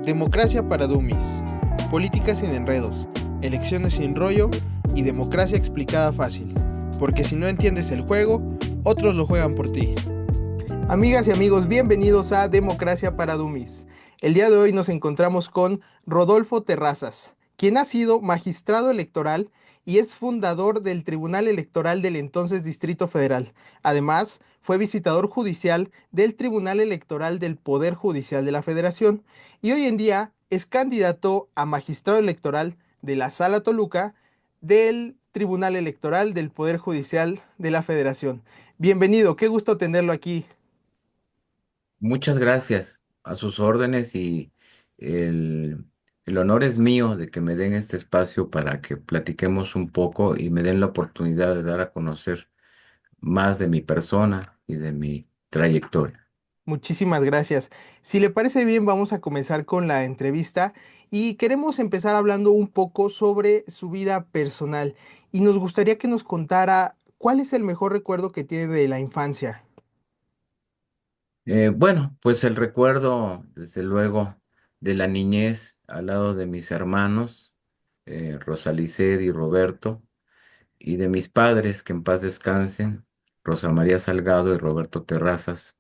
Democracia para Dummies. Política sin enredos, elecciones sin rollo y democracia explicada fácil. Porque si no entiendes el juego, otros lo juegan por ti. Amigas y amigos, bienvenidos a Democracia para Dummies. El día de hoy nos encontramos con Rodolfo Terrazas, quien ha sido magistrado electoral y es fundador del Tribunal Electoral del entonces Distrito Federal. Además, fue visitador judicial del Tribunal Electoral del Poder Judicial de la Federación y hoy en día es candidato a magistrado electoral de la Sala Toluca del Tribunal Electoral del Poder Judicial de la Federación. Bienvenido, qué gusto tenerlo aquí. Muchas gracias a sus órdenes y el, el honor es mío de que me den este espacio para que platiquemos un poco y me den la oportunidad de dar a conocer más de mi persona y de mi trayectoria. Muchísimas gracias. Si le parece bien, vamos a comenzar con la entrevista y queremos empezar hablando un poco sobre su vida personal y nos gustaría que nos contara cuál es el mejor recuerdo que tiene de la infancia. Bueno, pues el recuerdo, desde luego, de la niñez al lado de mis hermanos, Rosalicet y Roberto, y de mis padres, que en paz descansen, Rosa María Salgado y Roberto Terrazas,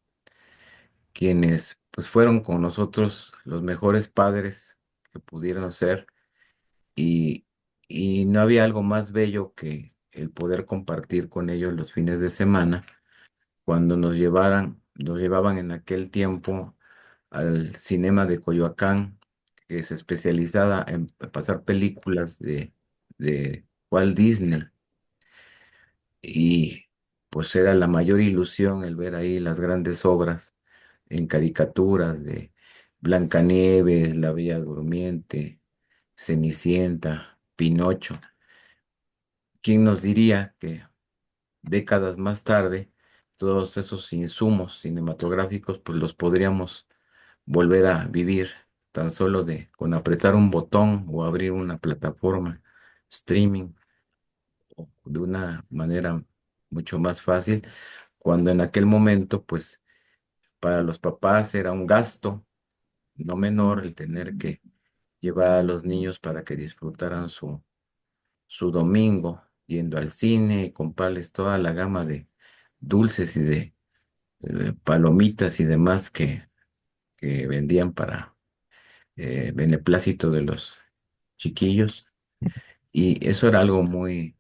quienes pues fueron con nosotros los mejores padres que pudieron ser y, y no había algo más bello que el poder compartir con ellos los fines de semana cuando nos llevaban en aquel tiempo al cinema de Coyoacán, que se especializaba en pasar películas de Walt Disney. Y pues era la mayor ilusión el ver ahí las grandes obras en caricaturas de Blancanieves, La Bella Durmiente, Cenicienta, Pinocho. ¿Quién nos diría que décadas más tarde todos esos insumos cinematográficos pues los podríamos volver a vivir tan solo de con apretar un botón o abrir una plataforma streaming o de una manera mucho más fácil, cuando en aquel momento, pues para los papás era un gasto no menor el tener que llevar a los niños para que disfrutaran su domingo, yendo al cine y comprarles toda la gama de dulces y de palomitas y demás que vendían para beneplácito de los chiquillos. Y eso era algo muy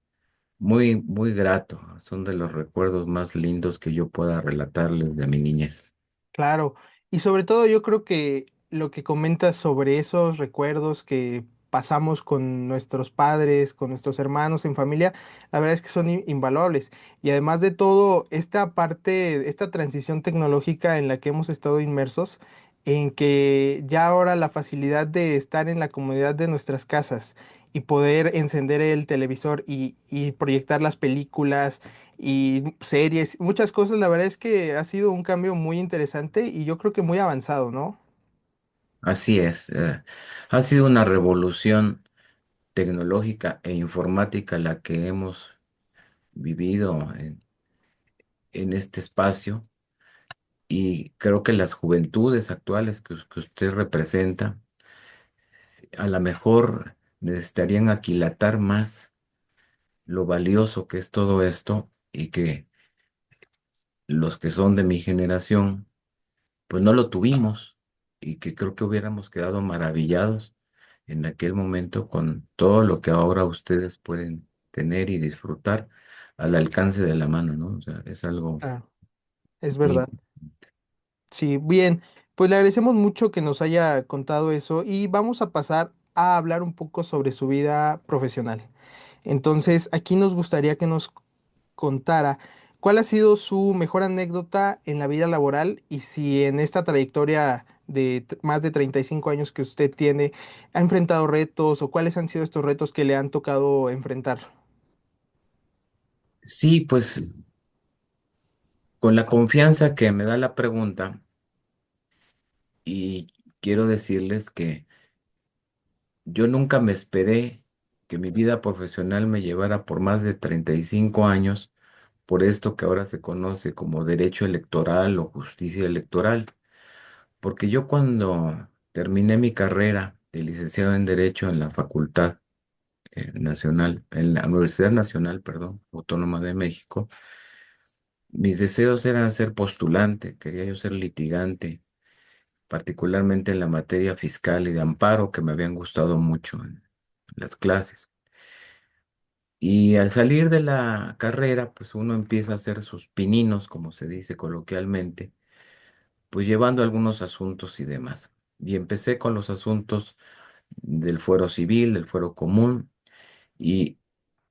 grato. Son de los recuerdos más lindos que yo pueda relatarles de mi niñez. Claro, y sobre todo yo creo que lo que comentas sobre esos recuerdos que pasamos con nuestros padres, con nuestros hermanos en familia, la verdad es que son invaluables. Y además de todo, esta parte, esta transición tecnológica en la que hemos estado inmersos, en que ya ahora la facilidad de estar en la comodidad de nuestras casas y poder encender el televisor y proyectar las películas y series, muchas cosas. La verdad es que ha sido un cambio muy interesante y yo creo que muy avanzado, ¿no? Así es. Ha sido una revolución tecnológica e informática la que hemos vivido en este espacio y creo que las juventudes actuales que usted representa a lo mejor necesitarían aquilatar más lo valioso que es todo esto y que los que son de mi generación pues no lo tuvimos y que creo que hubiéramos quedado maravillados en aquel momento con todo lo que ahora ustedes pueden tener y disfrutar al alcance de la mano, ¿no? O sea, es algo Claro, es muy verdad. importante. Sí, bien, pues le agradecemos mucho que nos haya contado eso y vamos a pasar a hablar un poco sobre su vida profesional. Entonces, aquí nos gustaría que nos contara cuál ha sido su mejor anécdota en la vida laboral y si en esta trayectoria de más de 35 años que usted tiene, ha enfrentado retos o cuáles han sido estos retos que le han tocado enfrentar. Sí, pues con la confianza que me da la pregunta y quiero decirles que yo nunca me esperé que mi vida profesional me llevara por más de 35 años por esto que ahora se conoce como derecho electoral o justicia electoral. Porque yo cuando terminé mi carrera de licenciado en Derecho en la Facultad Nacional, en la Universidad Nacional, perdón, Autónoma de México. Mis deseos eran ser postulante, quería yo ser litigante, particularmente en la materia fiscal y de amparo, que me habían gustado mucho en las clases. Y al salir de la carrera, pues uno empieza a hacer sus pininos, como se dice coloquialmente, pues llevando algunos asuntos y demás. Y empecé con los asuntos del fuero civil, del fuero común, y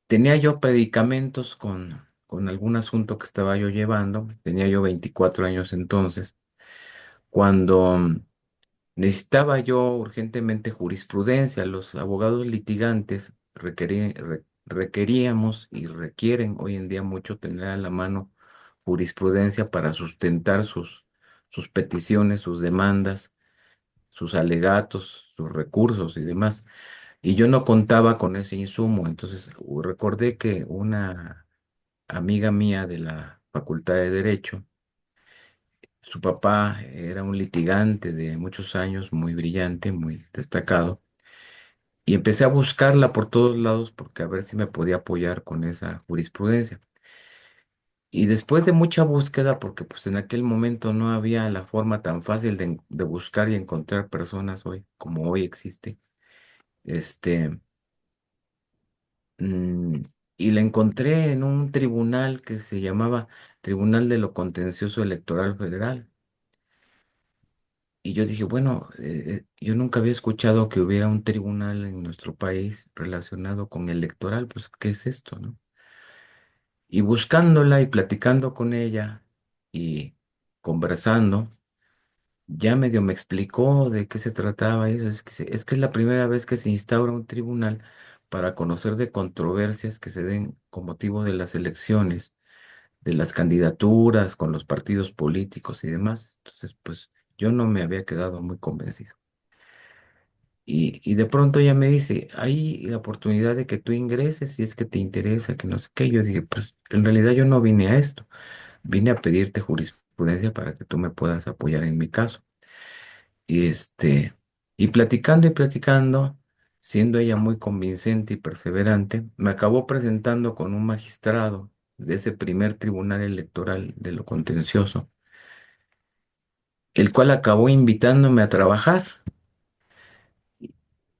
tenía yo predicamentos con algún asunto que estaba yo llevando. Tenía yo 24 años entonces, cuando necesitaba yo urgentemente jurisprudencia. Los abogados litigantes requeríamos y requieren hoy en día mucho tener a la mano jurisprudencia para sustentar sus peticiones, sus demandas, sus alegatos, sus recursos y demás. Y yo no contaba con ese insumo. Entonces recordé que una amiga mía de la Facultad de Derecho, su papá era un litigante de muchos años, muy brillante, muy destacado, y empecé a buscarla por todos lados porque a ver si me podía apoyar con esa jurisprudencia. Y después de mucha búsqueda, porque pues en aquel momento no había la forma tan fácil de buscar y encontrar personas hoy, como hoy existe, este, mm, y la encontré en un tribunal que se llamaba Tribunal de lo Contencioso Electoral Federal. Y yo dije, bueno, yo nunca había escuchado que hubiera un tribunal en nuestro país relacionado con electoral, pues, ¿qué es esto, no? Y buscándola y platicando con ella y conversando, ya medio me explicó de qué se trataba eso. Es que es la primera vez que se instaura un tribunal para conocer de controversias que se den con motivo de las elecciones, de las candidaturas con los partidos políticos y demás. Entonces, pues yo no me había quedado muy convencido. Y de pronto ella me dice, hay la oportunidad de que tú ingreses si es que te interesa, que no sé qué. Yo dije, pues en realidad yo no vine a esto, vine a pedirte jurisprudencia para que tú me puedas apoyar en mi caso. Y y platicando y platicando, siendo ella muy convincente y perseverante, me acabó presentando con un magistrado de ese primer tribunal electoral de lo contencioso, el cual acabó invitándome a trabajar.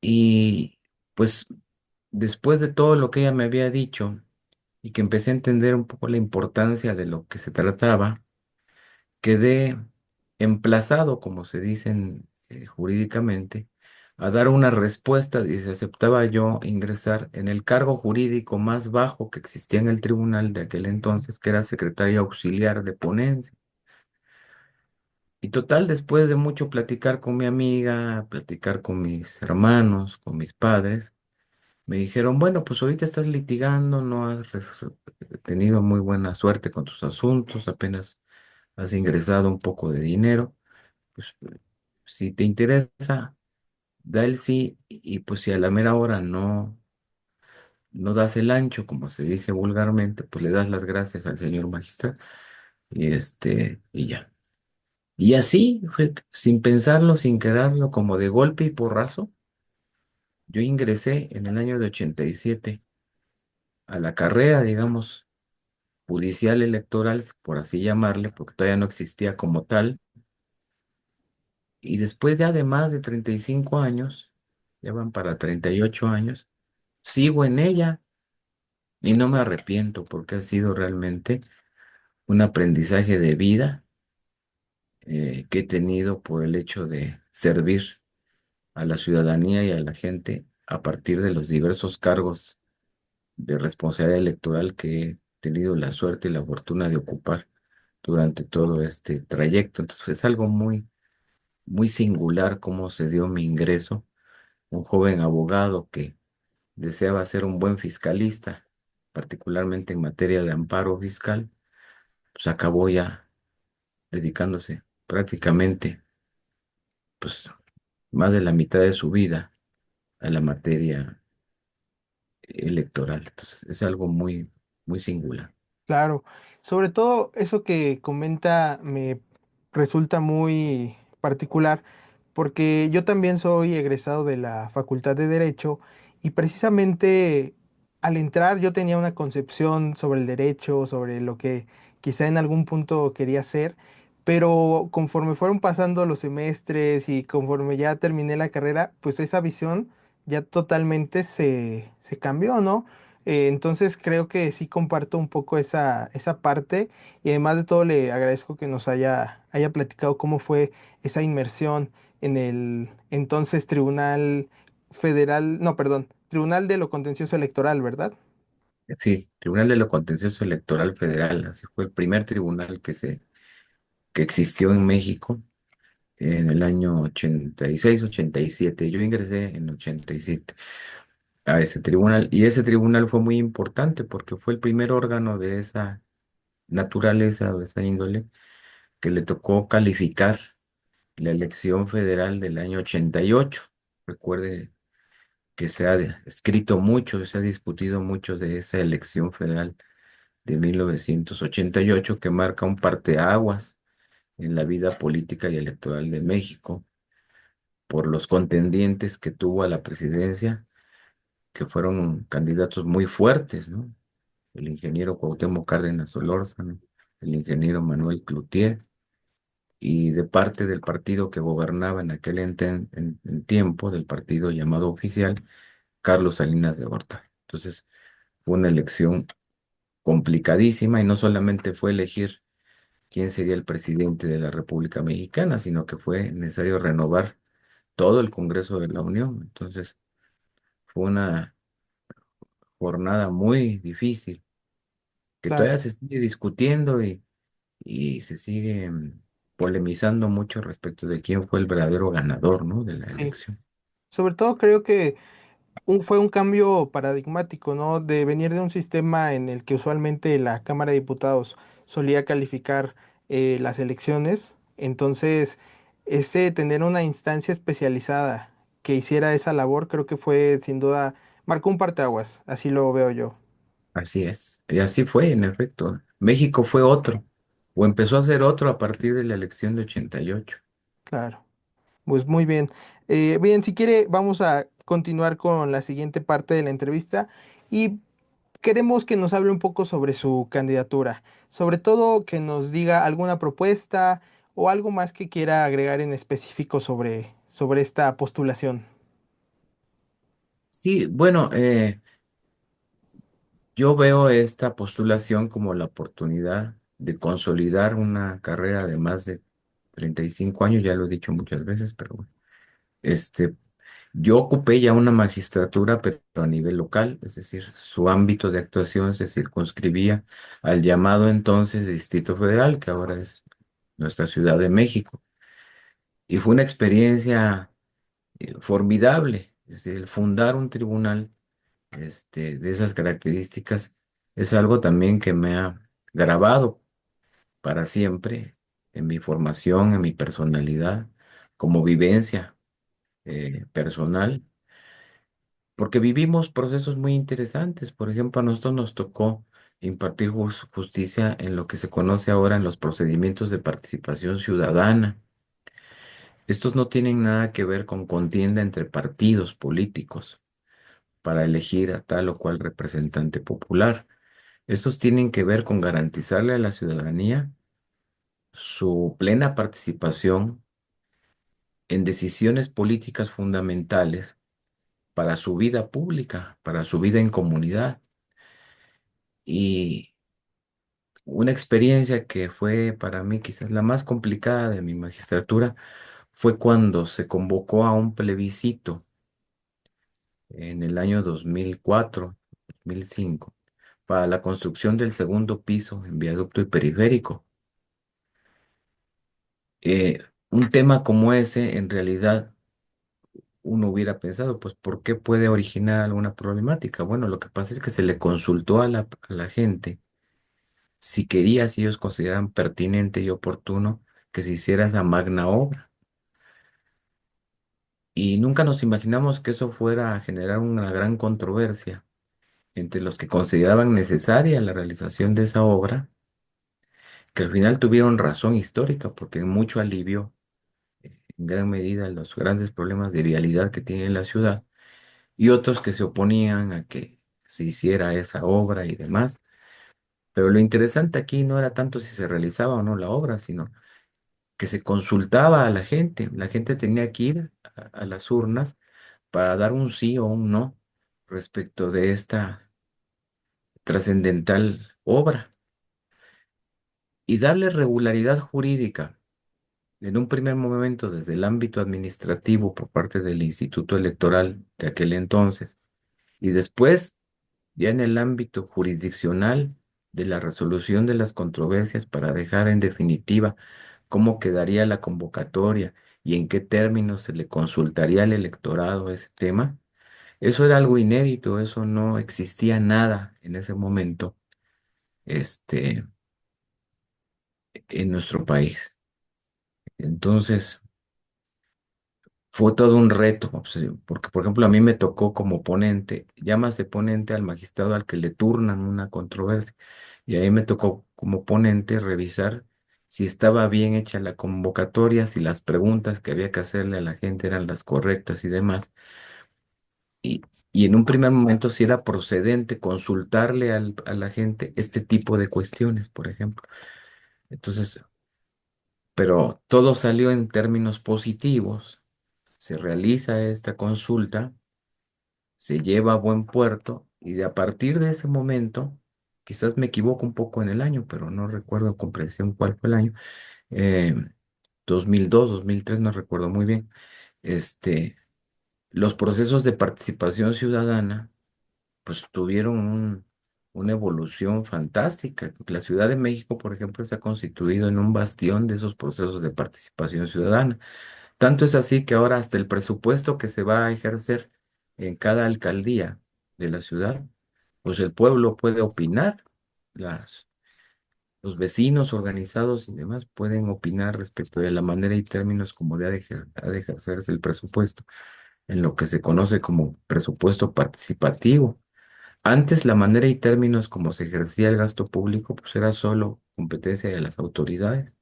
Y pues después de todo lo que ella me había dicho y que empecé a entender un poco la importancia de lo que se trataba, quedé emplazado, como se dicen jurídicamente, a dar una respuesta y si aceptaba yo ingresar en el cargo jurídico más bajo que existía en el tribunal de aquel entonces, que era secretario auxiliar de ponencia. Y total, después de mucho platicar con mi amiga, platicar con mis hermanos, con mis padres, me dijeron, bueno, pues ahorita estás litigando, no has tenido muy buena suerte con tus asuntos, apenas has ingresado un poco de dinero, pues si te interesa, da el sí y pues si a la mera hora no das el ancho, como se dice vulgarmente, pues le das las gracias al señor magistrado y ya. Y así fue, sin pensarlo, sin quererlo, como de golpe y porrazo, yo ingresé en el año de 87 a la carrera, digamos, judicial electoral, por así llamarle, porque todavía no existía como tal. Y después ya de más de 35 años, ya van para 38 años, sigo en ella y no me arrepiento porque ha sido realmente un aprendizaje de vida que he tenido por el hecho de servir a la ciudadanía y a la gente a partir de los diversos cargos de responsabilidad electoral que he tenido la suerte y la fortuna de ocupar durante todo este trayecto. Entonces es algo muy singular cómo se dio mi ingreso. Un joven abogado que deseaba ser un buen fiscalista, particularmente en materia de amparo fiscal, pues acabó ya dedicándose prácticamente pues más de la mitad de su vida a la materia electoral. Entonces es algo muy singular. Claro, sobre todo eso que comenta me resulta muy particular porque yo también soy egresado de la Facultad de Derecho y precisamente al entrar yo tenía una concepción sobre el derecho, sobre lo que quizá en algún punto quería hacer, pero conforme fueron pasando los semestres y conforme ya terminé la carrera, pues esa visión ya totalmente se cambió, ¿no? Entonces creo que sí comparto un poco esa parte y además de todo le agradezco que nos haya platicado cómo fue esa inmersión en el entonces Tribunal Federal, no, perdón, Tribunal de lo Contencioso Electoral, ¿verdad? Sí, Tribunal de lo Contencioso Electoral Federal, así fue el primer tribunal que existió en México en el año 86-87. Yo ingresé en 87 a ese tribunal y ese tribunal fue muy importante porque fue el primer órgano de esa naturaleza, de esa índole, que le tocó calificar la elección federal del año 88. Recuerde que se ha escrito mucho, se ha discutido mucho de esa elección federal de 1988 que marca un parteaguas en la vida política y electoral de México por los contendientes que tuvo a la presidencia, que fueron candidatos muy fuertes, ¿no? El ingeniero Cuauhtémoc Cárdenas Solórzano, el ingeniero Manuel Cloutier, y de parte del partido que gobernaba en aquel en tiempo, del partido llamado oficial, Carlos Salinas de Gortari. Entonces, fue una elección complicadísima y no solamente fue elegir quién sería el presidente de la República Mexicana, sino que fue necesario renovar todo el Congreso de la Unión. Entonces, fue una jornada muy difícil que Claro, todavía se sigue discutiendo y se sigue polemizando mucho respecto de quién fue el verdadero ganador, ¿no? De la sí. elección. Sobre todo creo que fue un cambio paradigmático, ¿no? De venir de un sistema en el que usualmente la Cámara de Diputados solía calificar las elecciones. Entonces, ese tener una instancia especializada que hiciera esa labor, creo que fue sin duda, marcó un parteaguas, así lo veo yo. Así es. Y así fue, en efecto. México fue otro, o empezó a ser otro a partir de la elección de 88. Claro. Pues muy bien. Bien, si quiere, vamos a continuar con la siguiente parte de la entrevista y queremos que nos hable un poco sobre su candidatura, sobre todo que nos diga alguna propuesta o algo más que quiera agregar en específico sobre esta postulación. Sí, bueno, yo veo esta postulación como la oportunidad de consolidar una carrera de más de 35 años, ya lo he dicho muchas veces, pero bueno, este, yo ocupé ya una magistratura, pero a nivel local, es decir, su ámbito de actuación se circunscribía al llamado entonces Distrito Federal, que ahora es nuestra Ciudad de México. Y fue una experiencia formidable, es decir, el fundar un tribunal de esas características es algo también que me ha grabado para siempre en mi formación, en mi personalidad, como vivencia personal, porque vivimos procesos muy interesantes. Por ejemplo, a nosotros nos tocó impartir justicia en lo que se conoce ahora en los procedimientos de participación ciudadana. Estos no tienen nada que ver con contienda entre partidos políticos para elegir a tal o cual representante popular. Estos tienen que ver con garantizarle a la ciudadanía su plena participación en decisiones políticas fundamentales para su vida pública, para su vida en comunidad. Y una experiencia que fue para mí quizás la más complicada de mi magistratura fue cuando se convocó a un plebiscito en el año 2004, 2005, para la construcción del segundo piso en viaducto y periférico. Un tema como ese, en realidad, uno hubiera pensado, pues, ¿por qué puede originar alguna problemática? Bueno, lo que pasa es que se le consultó a la gente si quería, si ellos consideraban pertinente y oportuno que se hiciera esa magna obra. Y nunca nos imaginamos que eso fuera a generar una gran controversia entre los que consideraban necesaria la realización de esa obra, que al final tuvieron razón histórica, porque mucho alivió en gran medida los grandes problemas de vialidad que tiene la ciudad, y otros que se oponían a que se hiciera esa obra y demás. Pero lo interesante aquí no era tanto si se realizaba o no la obra, sino que se consultaba a la gente. La gente tenía que ir a las urnas para dar un sí o un no respecto de esta trascendental obra y darle regularidad jurídica en un primer momento desde el ámbito administrativo por parte del Instituto Electoral de aquel entonces y después ya en el ámbito jurisdiccional de la resolución de las controversias para dejar en definitiva cómo quedaría la convocatoria y en qué términos se le consultaría al electorado ese tema. Eso era algo inédito, eso no existía nada en ese momento, este, en nuestro país. Entonces, fue todo un reto, o sea, porque por ejemplo a mí me tocó como ponente, llamas de ponente al magistrado al que le turnan una controversia, y ahí me tocó como ponente revisar si estaba bien hecha la convocatoria, si las preguntas que había que hacerle a la gente eran las correctas y demás, y, y en un primer momento si era procedente consultarle a la gente este tipo de cuestiones, por ejemplo. Entonces, pero todo salió en términos positivos, se realiza esta consulta, se lleva a buen puerto y de a partir de ese momento, quizás me equivoco un poco en el año, pero no recuerdo con precisión cuál fue el año, eh, 2002, 2003, no recuerdo muy bien, este, los procesos de participación ciudadana pues tuvieron una evolución fantástica. La Ciudad de México, por ejemplo, se ha constituido en un bastión de esos procesos de participación ciudadana. Tanto es así que ahora hasta el presupuesto que se va a ejercer en cada alcaldía de la ciudad, pues el pueblo puede opinar, las, los vecinos organizados y demás pueden opinar respecto de la manera y términos como ha de ejercerse el presupuesto, en lo que se conoce como presupuesto participativo. Antes la manera y términos como se ejercía el gasto público, pues era solo competencia de las autoridades.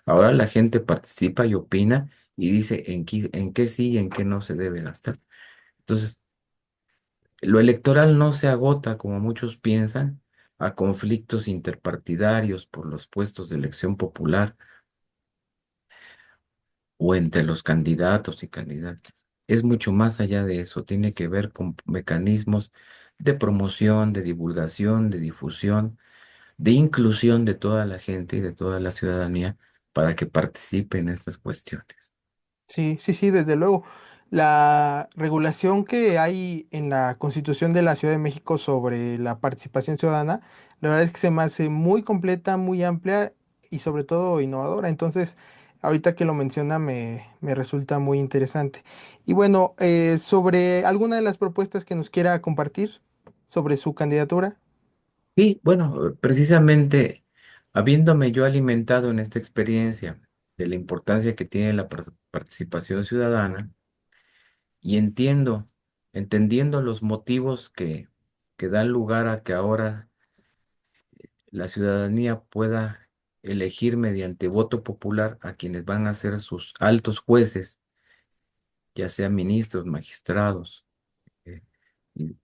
Ahora la gente participa y opina y dice en qué sí y en qué no se debe gastar. Entonces, lo electoral no se agota, como muchos piensan, a conflictos interpartidarios por los puestos de elección popular o entre los candidatos y candidatas. Es mucho más allá de eso, tiene que ver con mecanismos de promoción, de divulgación, de difusión, de inclusión de toda la gente y de toda la ciudadanía para que participe en estas cuestiones. Sí, sí, sí, desde luego. La regulación que hay en la Constitución de la Ciudad de México sobre la participación ciudadana, la verdad es que se me hace muy completa, muy amplia y sobre todo innovadora. Entonces, ahorita que lo menciona me resulta muy interesante. Y bueno, sobre alguna de las propuestas que nos quiera compartir sobre su candidatura. Y bueno, precisamente habiéndome yo alimentado en esta experiencia de la importancia que tiene la participación ciudadana y entendiendo los motivos que dan lugar a que ahora la ciudadanía pueda elegir mediante voto popular a quienes van a ser sus altos jueces, ya sean ministros, magistrados eh, y,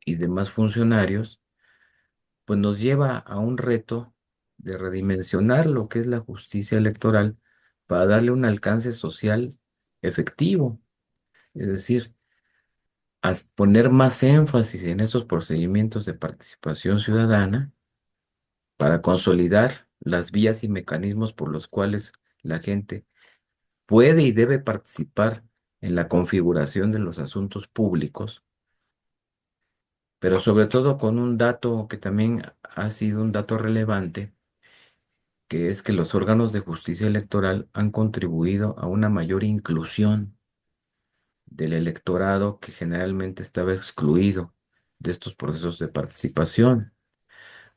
y demás funcionarios, pues nos lleva a un reto de redimensionar lo que es la justicia electoral para darle un alcance social efectivo, es decir, poner más énfasis en esos procedimientos de participación ciudadana para consolidar las vías y mecanismos por los cuales la gente puede y debe participar en la configuración de los asuntos públicos, pero sobre todo con un dato que también ha sido un dato relevante, que es que los órganos de justicia electoral han contribuido a una mayor inclusión del electorado que generalmente estaba excluido de estos procesos de participación.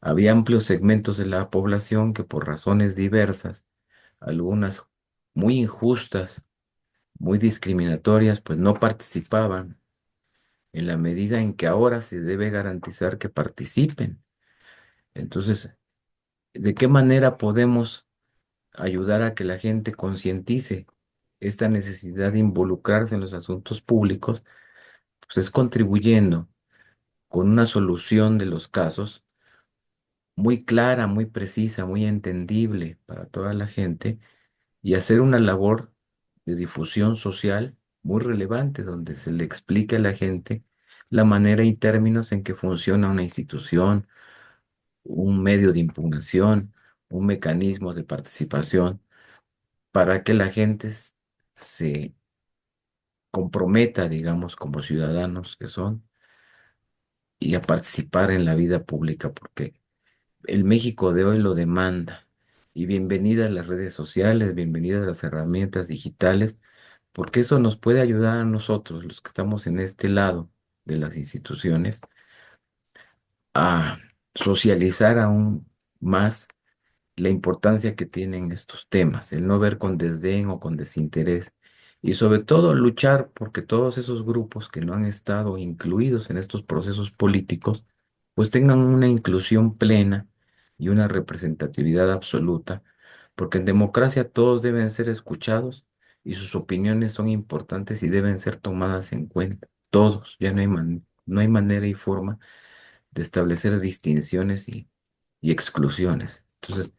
Había amplios segmentos de la población que por razones diversas, algunas muy injustas, muy discriminatorias, pues no participaban en la medida en que ahora se debe garantizar que participen. Entonces, ¿de qué manera podemos ayudar a que la gente concientice esta necesidad de involucrarse en los asuntos públicos, pues es contribuyendo con una solución de los casos muy clara, muy precisa, muy entendible para toda la gente y hacer una labor de difusión social muy relevante donde se le explique a la gente la manera y términos en que funciona una institución, un medio de impugnación, un mecanismo de participación, para que la gente se comprometa, digamos, como ciudadanos que son, y a participar en la vida pública, porque el México de hoy lo demanda. Y bienvenidas las redes sociales, bienvenidas las herramientas digitales, porque eso nos puede ayudar a nosotros, los que estamos en este lado de las instituciones, a socializar aún más la importancia que tienen estos temas, el no ver con desdén o con desinterés, y sobre todo luchar porque todos esos grupos que no han estado incluidos en estos procesos políticos, pues tengan una inclusión plena y una representatividad absoluta, porque en democracia todos deben ser escuchados y sus opiniones son importantes y deben ser tomadas en cuenta. Todos, ya no hay manera y forma de establecer distinciones y exclusiones. Entonces,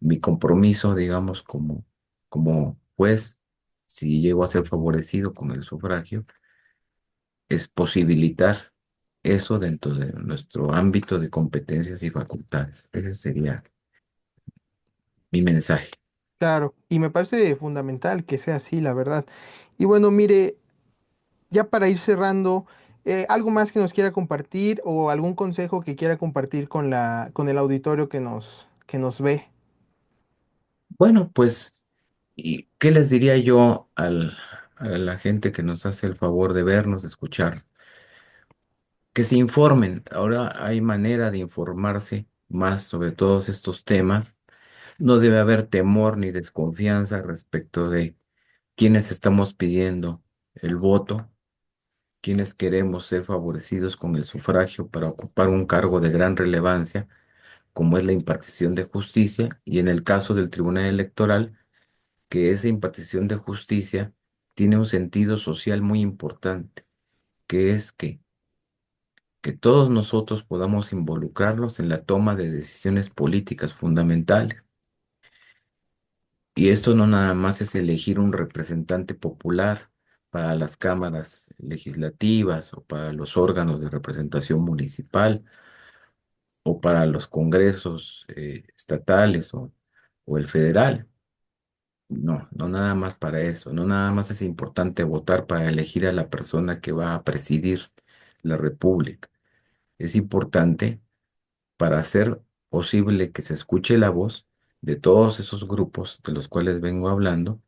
mi compromiso, digamos, como juez, si llego a ser favorecido con el sufragio, es posibilitar eso dentro de nuestro ámbito de competencias y facultades. Ese sería mi mensaje. Claro, y me parece fundamental que sea así, la verdad. Y bueno, mire, ya para ir cerrando, ¿algo más que nos quiera compartir o algún consejo que quiera compartir con con el auditorio que nos ve? Bueno, pues, ¿y qué les diría yo a la gente que nos hace el favor de vernos, de escuchar? Que se informen. Ahora hay manera de informarse más sobre todos estos temas. No debe haber temor ni desconfianza respecto de quienes estamos pidiendo el voto, quienes queremos ser favorecidos con el sufragio para ocupar un cargo de gran relevancia, como es la impartición de justicia, y en el caso del Tribunal Electoral, que esa impartición de justicia tiene un sentido social muy importante, que es que todos nosotros podamos involucrarnos en la toma de decisiones políticas fundamentales. Y esto no nada más es elegir un representante popular para las cámaras legislativas o para los órganos de representación municipal o para los congresos estatales o el federal. No, no nada más para eso. No nada más es importante votar para elegir a la persona que va a presidir la república. Es importante para hacer posible que se escuche la voz de todos esos grupos de los cuales vengo hablando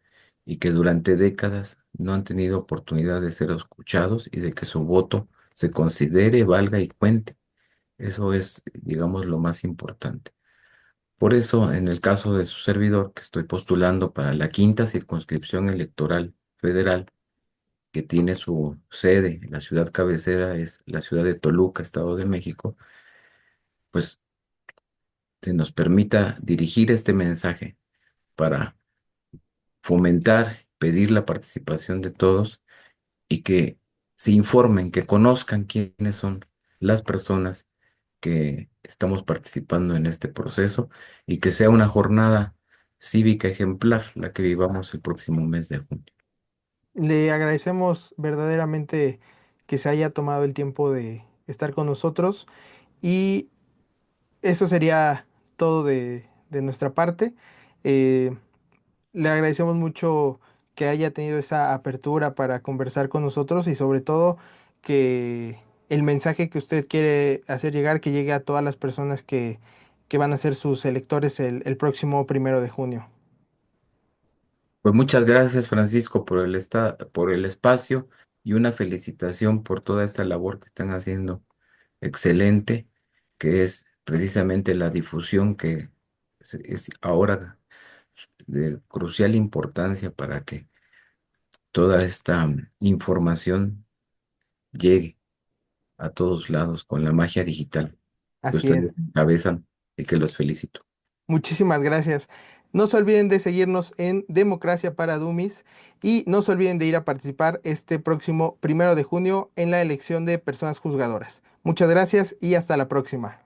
y que durante décadas no han tenido oportunidad de ser escuchados y de que su voto se considere, valga y cuente. Eso es, digamos, lo más importante. Por eso, en el caso de su servidor, que estoy postulando para la quinta circunscripción electoral federal, que tiene su sede en la ciudad cabecera, es la ciudad de Toluca, Estado de México, pues se nos permita dirigir este mensaje para fomentar, pedir la participación de todos y que se informen, que conozcan quiénes son las personas que estamos participando en este proceso y que sea una jornada cívica ejemplar la que vivamos el próximo mes de junio. Le agradecemos verdaderamente que se haya tomado el tiempo de estar con nosotros y eso sería todo de nuestra parte. Eh, Le agradecemos mucho que haya tenido esa apertura para conversar con nosotros y sobre todo que el mensaje que usted quiere hacer llegar, que llegue a todas las personas que van a ser sus electores el próximo 1 de junio. Pues muchas gracias, Francisco, por el espacio y una felicitación por toda esta labor que están haciendo excelente, que es precisamente la difusión que es ahora de crucial importancia para que toda esta información llegue a todos lados con la magia digital que Así ustedes es. encabezan y que los felicito. Muchísimas gracias. No se olviden de seguirnos en Democracia para Dummies y no se olviden de ir a participar este próximo 1 de junio en la elección de personas juzgadoras. Muchas gracias y hasta la próxima.